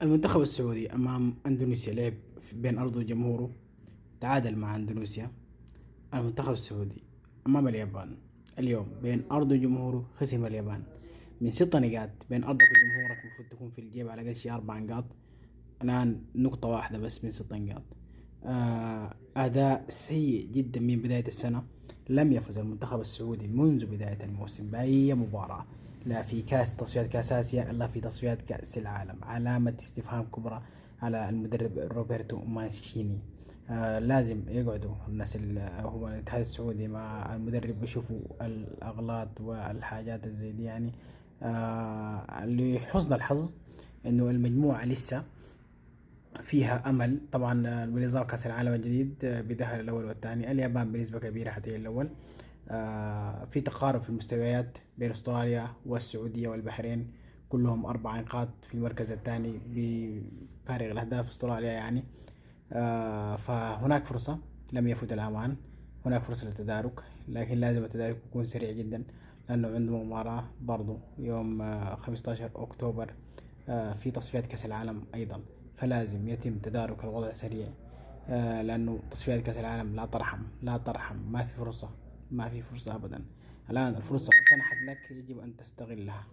المنتخب السعودي أمام أندونيسيا لعب بين أرضه وجمهوره، تعادل مع أندونيسيا. المنتخب السعودي أمام اليابان اليوم بين أرضه وجمهوره خسر من اليابان من 6 نقاط. بين أرضك وجمهورك المفروض تكون في الجيب على الأقل شي 4 نقاط، الآن نقطة واحدة بس من 6 نقاط. أداء سيء جدا من بداية السنة. لم يفز المنتخب السعودي منذ بداية الموسم بأي مباراة، لا في كاس تصفيات كاس آسيا إلا في تصفيات كأس العالم. علامة استفهام كبرى على المدرب روبرتو مانشيني. لازم يقعدوا الناس هو الاتحاد السعودي مع المدرب يشوفوا الأغلاط والحاجات الزي دي يعني. لحسن الحظ إنه المجموعة لسه فيها امل. طبعا بنظام كاس العالم الجديد بيدخل الاول والثاني. اليابان بنسبه كبيره حتى الاول. في تقارب في المستويات بين استراليا والسعوديه والبحرين، كلهم 4 نقاط في المركز الثاني بفارق الاهداف استراليا يعني. فهناك فرصه، لم يفت الامان. هناك فرصه للتدارك، لكن لازم التدارك يكون سريع جدا، لانه عنده مباراه برضو يوم 15 اكتوبر في تصفيات كأس العالم أيضا. فلازم يتم تدارك الوضع سريع، لأنه تصفيات كأس العالم لا ترحم لا ترحم. ما في فرصة، ما في فرصة أبدا. الآن الفرصة سنحت لك، يجب أن تستغلها.